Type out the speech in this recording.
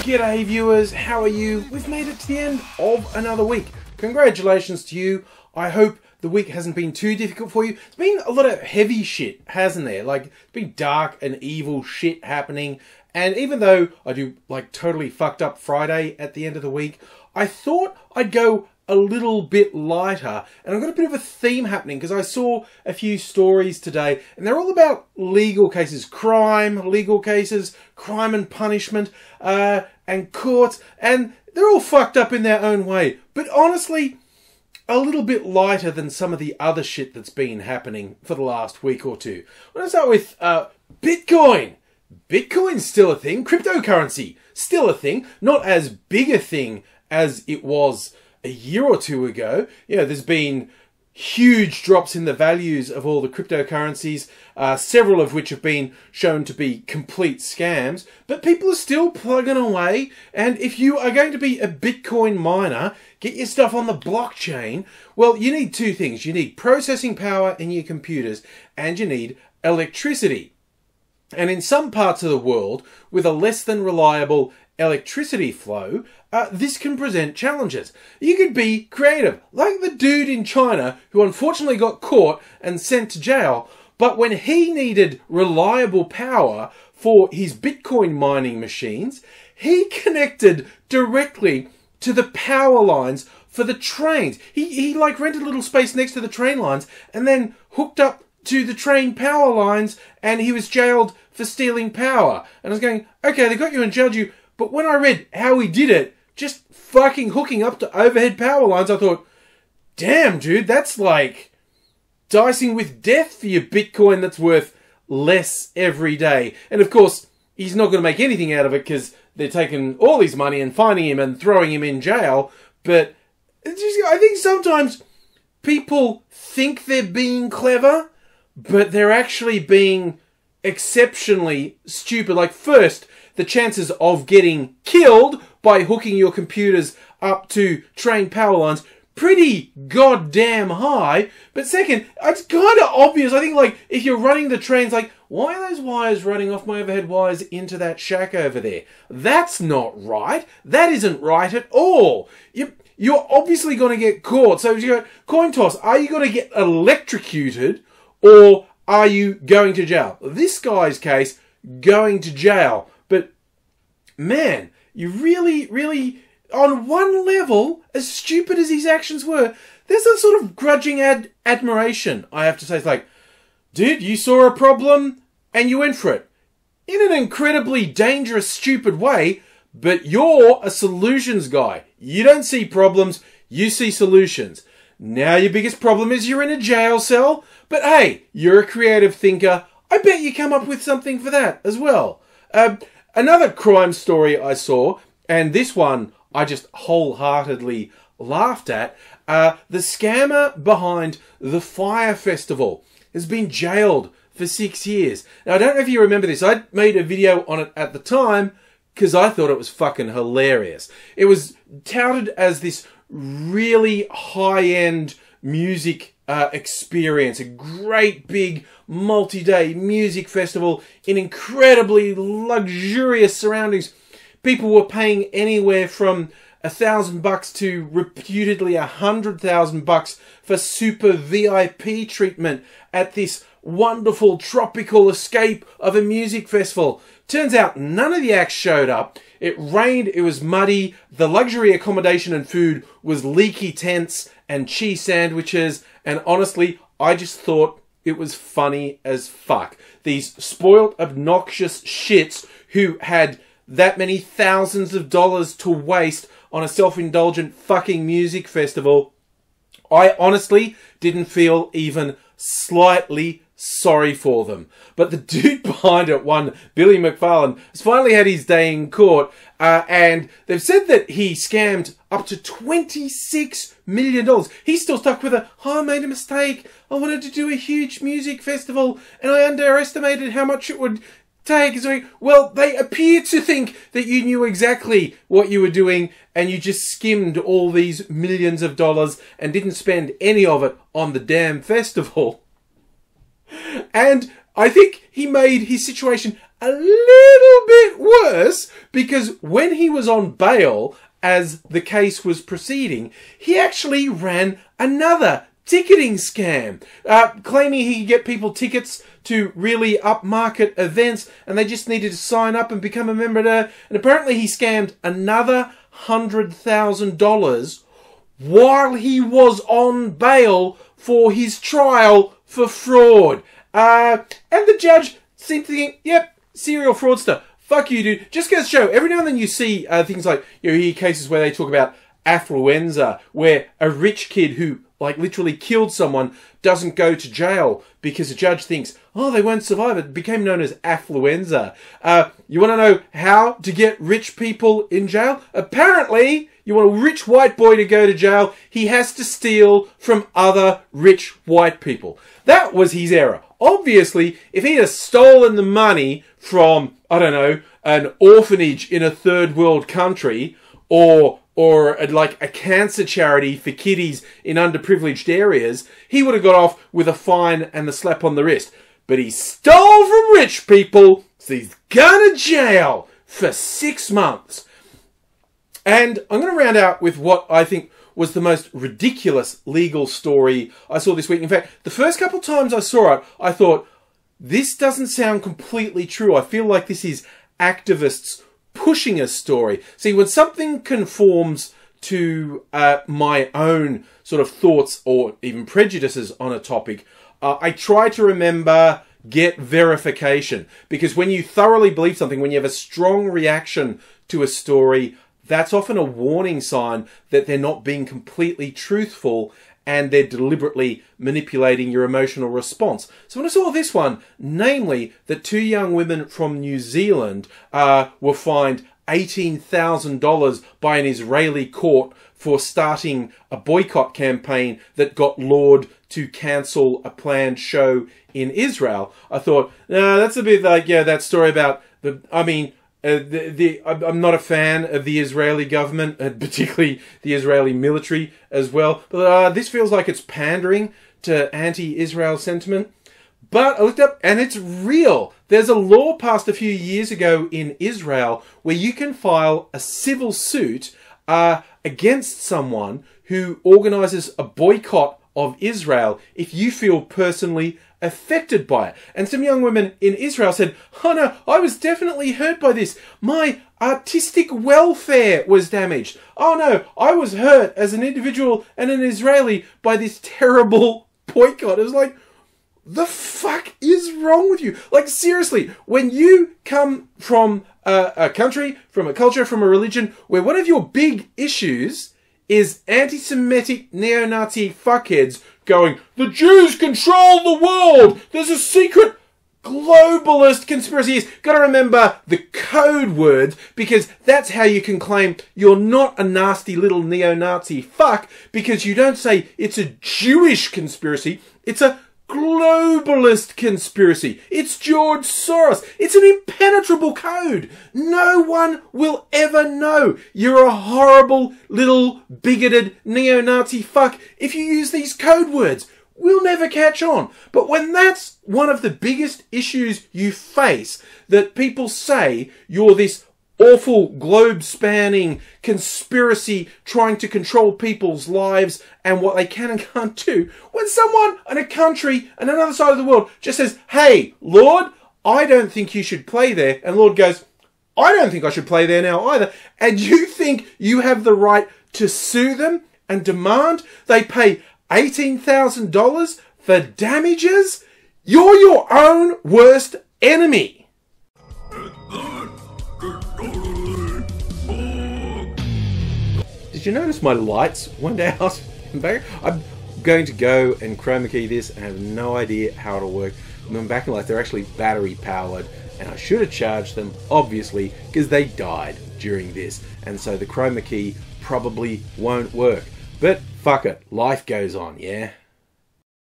G'day viewers, how are you? We've made it to the end of another week. Congratulations to you. I hope the week hasn't been too difficult for you. It's been a lot of heavy shit, hasn't there? Like, it's been dark and evil shit happening. And even though I do like totally fucked up Friday at the end of the week, I thought I'd go a little bit lighter, and I've got a bit of a theme happening because I saw a few stories today and they're all about legal cases, legal cases, crime and punishment, and courts, and they're all fucked up in their own way, but honestly a little bit lighter than some of the other shit that's been happening for the last week or two. I'm going to start with Bitcoin. Bitcoin's still a thing. Cryptocurrency, still a thing. Not as big a thing as it was a year or two ago. You know, there's been huge drops in the values of all the cryptocurrencies, several of which have been shown to be complete scams, but people are still plugging away. And if you are going to be a Bitcoin miner, get your stuff on the blockchain, well, you need two things. You need processing power in your computers, and you need electricity. And in some parts of the world, with a less than reliable electricity flow, this can present challenges. You could be creative, like the dude in China who unfortunately got caught and sent to jail, but when he needed reliable power for his Bitcoin mining machines, he connected directly to the power lines for the trains. He like rented a little space next to the train lines and then hooked up to the train power lines, and he was jailed for stealing power. And I was going, okay, they got you and jailed you, but when I read how he did it, just fucking hooking up to overhead power lines, I thought, damn, dude, that's like dicing with death for your Bitcoin that's worth less every day. And of course, he's not going to make anything out of it because they're taking all his money and fining him and throwing him in jail. But I think sometimes people think they're being clever, but they're actually being exceptionally stupid. Like, first, the chances of getting killed by hooking your computers up to train power lines, pretty goddamn high. But second, it's kind of obvious. I think, like, if you're running the trains, like, why are those wires running off my overhead wires into that shack over there? That's not right. That isn't right at all. You're obviously going to get caught. So you go, coin toss, are you going to get electrocuted or are you going to jail? This guy's case, going to jail. But man, you really, on one level, as stupid as his actions were, there's a sort of grudging admiration, I have to say. It's like, dude, you saw a problem and you went for it. In an incredibly dangerous, stupid way, but you're a solutions guy. You don't see problems, you see solutions. Now your biggest problem is you're in a jail cell, but hey, you're a creative thinker. I bet you come up with something for that as well. Another crime story I saw, and this one I just wholeheartedly laughed at, the scammer behind the Fyre festival has been jailed for 6 years. Now, I don't know if you remember this. I made a video on it at the time because I thought it was fucking hilarious. It was touted as this really high-end music experience, a great big multi-day music festival in incredibly luxurious surroundings. People were paying anywhere from $1,000 to reputedly $100,000 for super VIP treatment at this wonderful tropical escape of a music festival. Turns out none of the acts showed up. It rained, it was muddy, the luxury accommodation and food was leaky tents and cheese sandwiches, and honestly, I just thought it was funny as fuck. These spoiled, obnoxious shits who had that many thousands of dollars to waste on a self-indulgent fucking music festival. I honestly didn't feel even slightly sorry for them. But the dude behind it, one Billy McFarlane, has finally had his day in court, and they've said that he scammed up to $26 million. He's still stuck with I made a mistake. I wanted to do a huge music festival and I underestimated how much it would take. Well, they appear to think that you knew exactly what you were doing and you just skimmed all these millions of dollars and didn't spend any of it on the damn festival. And I think he made his situation a little bit worse, because when he was on bail, as the case was proceeding, he actually ran another ticketing scam, claiming he could get people tickets to really upmarket events, and they just needed to sign up and become a member there. And apparently he scammed another $100,000 while he was on bail for his trial for fraud. And the judge seemed to think, yep, serial fraudster. Fuck you, dude. Just goes to show, every now and then you see things like, you hear cases where they talk about affluenza, where a rich kid who like literally killed someone doesn't go to jail because the judge thinks, oh, they won't survive. It became known as affluenza. You want to know how to get rich people in jail? Apparently, you want a rich white boy to go to jail, he has to steal from other rich white people. That was his error. Obviously, if he had stolen the money from, I don't know, an orphanage in a third world country, or like a cancer charity for kiddies in underprivileged areas, he would have got off with a fine and the slap on the wrist. But he stole from rich people, so he's going to jail for 6 months. And I'm going to round out with what I think was the most ridiculous legal story I saw this week. In fact, the first couple times I saw it, I thought, this doesn't sound completely true. I feel like this is activists pushing a story. See, when something conforms to my own sort of thoughts or even prejudices on a topic, I try to remember, get verification. Because when you thoroughly believe something, when you have a strong reaction to a story, that's often a warning sign that they're not being completely truthful and they're deliberately manipulating your emotional response. So when I saw this one, namely that 2 young women from New Zealand were fined $18,000 by an Israeli court for starting a boycott campaign that got Lorde to cancel a planned show in Israel, I thought, no, that's a bit like, yeah, that story about I'm not a fan of the Israeli government, and particularly the Israeli military as well. But this feels like it's pandering to anti-Israel sentiment. But I looked up, and it's real. There's a law passed a few years ago in Israel where you can file a civil suit against someone who organises a boycott of Israel if you feel personally affected by it. And some young women in Israel said, oh no, I was definitely hurt by this. My artistic welfare was damaged. Oh no, I was hurt as an individual and an Israeli by this terrible boycott. It was like, the fuck is wrong with you? Like, seriously, when you come from a country, from a culture, from a religion, where one of your big issues is anti-Semitic neo-Nazi fuckheads going, the Jews control the world! There's a secret globalist conspiracy. Got to remember the code word, because that's how you can claim you're not a nasty little neo-Nazi fuck, because you don't say it's a Jewish conspiracy, it's a globalist conspiracy. It's George Soros. It's an impenetrable code. No one will ever know you're a horrible little bigoted neo-Nazi fuck if you use these code words. We'll never catch on. But when that's one of the biggest issues you face, that people say you're this awful globe-spanning conspiracy trying to control people's lives and what they can and can't do. When someone in a country on another side of the world just says, hey, Lorde, I don't think you should play there. And Lorde goes, I don't think I should play there now either. And you think you have the right to sue them and demand they pay $18,000 for damages? You're your own worst enemy. Did you notice my lights went out? I'm going to go and chroma key this and I have no idea how it'll work. I'm back in light, they're actually battery powered and I should have charged them, obviously, because they died during this. And so the chroma key probably won't work. But fuck it, life goes on, yeah?